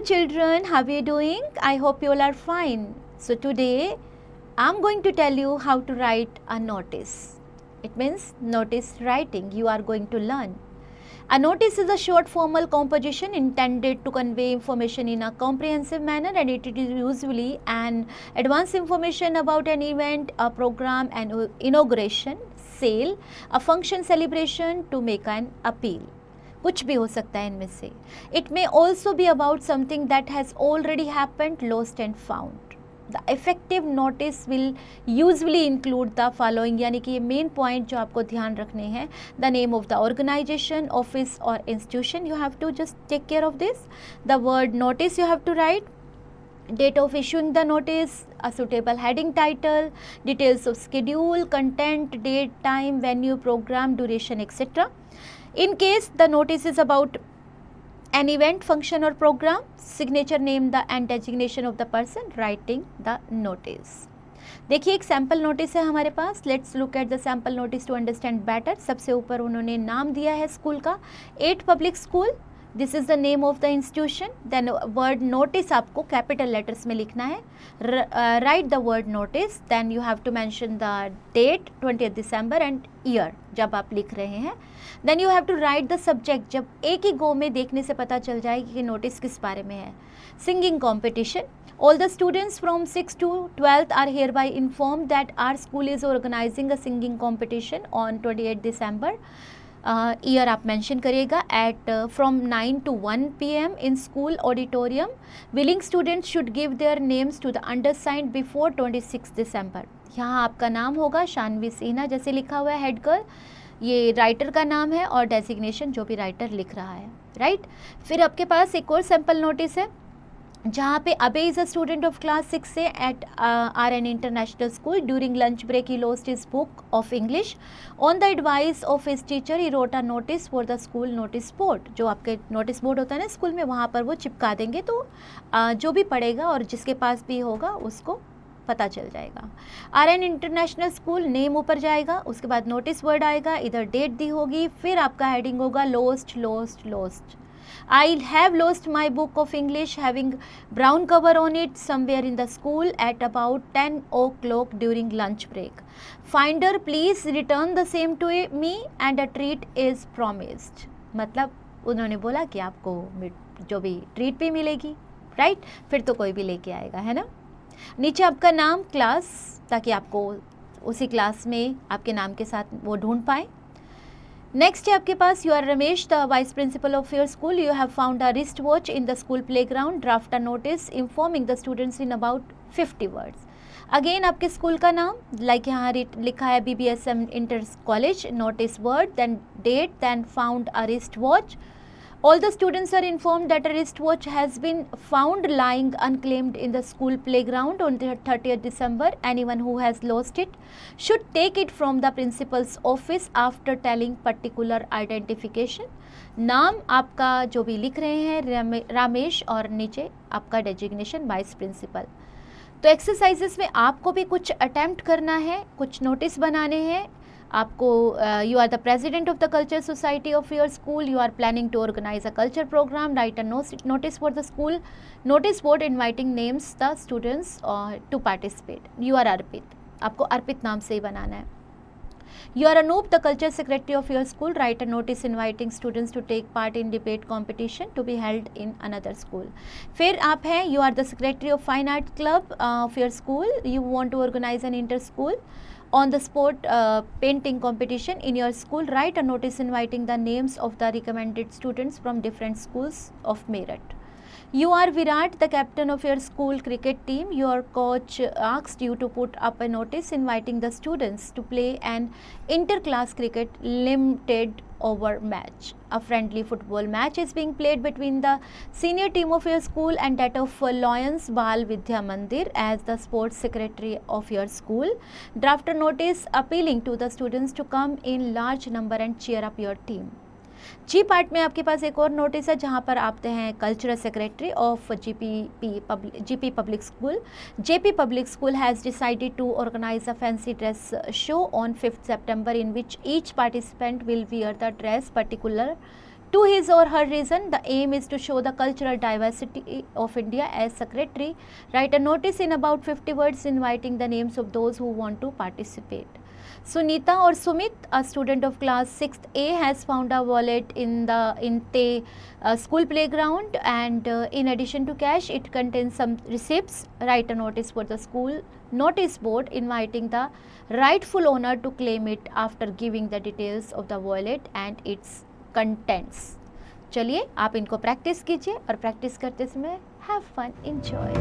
children, how are you doing? I hope you all are fine. So today I'm going to tell you how to write a notice. It means notice writing you are going to learn. A notice is a short formal composition intended to convey information in a comprehensive manner, and it is usually an advance information about an event, a program, an inauguration, sale, a function, celebration, to make an appeal. कुछ भी हो सकता है इनमें से. It may also be about something that has already happened, lost and found. The effective notice will usually include the following, यानी कि ये मेन पॉइंट जो आपको ध्यान रखने हैं. The name of the organization, office or institution, you have to just take care of this. The word notice you have to write. Date of issuing the notice, a suitable heading title, details of schedule, content, date, time, venue, program, duration, etc. In case the notice is about an event, function or program, signature, name the and designation of the person writing the notice. देखिए एक sample notice है हमारे पास. Let's look at the sample notice to understand better. सबसे ऊपर उन्होंने नाम दिया है स्कूल का, 8 public school. This is the name of the institution. Then word notice आपको कैपिटल लेटर्स में लिखना है. Write the word notice. Then you have to mention the date 20 December and year जब आप लिख रहे हैं. Then you have to write the subject. जब एक ही गो में देखने से पता चल जाएगी कि नोटिस किस बारे में है. Singing competition. All the students from 6th to 12th are hereby informed that our school is organizing a singing competition on 28 December. Year आप मेंशन करिएगा. At from 9 to 1 PM in school auditorium. Willing students should give their names to the undersigned before 26 December. यहाँ आपका नाम होगा शानवी सिन्हा जैसे लिखा हुआ है, हेड गर्ल. ये राइटर का नाम है और डेजिग्नेशन जो भी राइटर लिख रहा है. राइट. फिर आपके पास एक और सैम्पल नोटिस है जहाँ पे Abhay is a student of class 6 C at RN international school. During lunch break he lost his book of English. On the advice of his teacher he wrote a notice for the school notice board. जो आपके notice board होता है ना school में, वहाँ पर वो चिपका देंगे तो जो भी पढ़ेगा और जिसके पास भी होगा उसको पता चल जाएगा. RN इंटरनेशनल स्कूल नेम ऊपर जाएगा, उसके बाद नोटिस वर्ड आएगा, इधर डेट दी होगी, फिर आपका हेडिंग होगा lost lost lost. I have lost my book of English having brown cover on it somewhere in the school at about 10 o'clock during lunch break. Finder, please return the same to me and a treat is promised. मतलब उन्होंने बोला कि आपको जो भी treat भी मिलेगी. Right. फिर तो कोई भी लेके आएगा, है ना. नीचे आपका नाम, क्लास, ताकि आपको उसी क्लास में आपके नाम के साथ वो ढूंढ पाए. नेक्स्ट है आपके पास, you are Ramesh the vice principal of your school. You have found a wrist watch in the school play ground. Draft a notice informing the students in about 50 words. Again आपके स्कूल का नाम, like यहाँ लिखा है BBSM inter college. Notice word, then date, then found a wrist watch. All the students are informed that a wristwatch has been found lying unclaimed in the school playground on the 30th December. Anyone who has lost it should take it from the principal's office after telling particular identification. नाम आपका जो भी लिख रहे हैं रामेश और नीचे आपका डेजिग्नेशन वाइस प्रिंसिपल. तो एक्सरसाइजेस में आपको भी कुछ अटेम्प्ट करना है, कुछ नोटिस बनाने हैं आपको. You are the president of the culture society of your school. You are planning to organise a culture programme. Write a notice for the school notice board inviting names the students to participate. You are Arpit, आपको अर्पित नाम से ही बनाना है. You are Anoop, the culture secretary of your school. Write a notice inviting students to take part in debate competition to be held in another school. फिर आप हैं, you are the secretary of fine art club of your school. You want to organize an inter school on the sport painting competition in your school. Write a notice inviting the names of the recommended students from different schools of merit. You are Virat, the captain of your school cricket team. Your coach asked you to put up a notice inviting the students to play an inter-class cricket limited over match. A friendly football match is being played between the senior team of your school and that of Lions Bal Vidya Mandir. As the sports secretary of your school, draft a notice appealing to the students to come in large number and cheer up your team. G part में आपके पास एक और notice है जहाँ पर आते हैं cultural secretary of GP public school. JP public school has decided to organise a fancy dress show on 5th September in which each participant will wear the dress particular To his or her reason, the aim is to show the cultural diversity of India. As secretary, write a notice in about 50 words inviting the names of those who want to participate. Sunita or Sumit, a student of class 6th A, has found a wallet in the school playground, and in addition to cash, it contains some receipts. Write a notice for the school notice board inviting the rightful owner to claim it after giving the details of the wallet and its contents. चलिए आप इनको practice कीजिए और practice करते समय have fun, enjoy.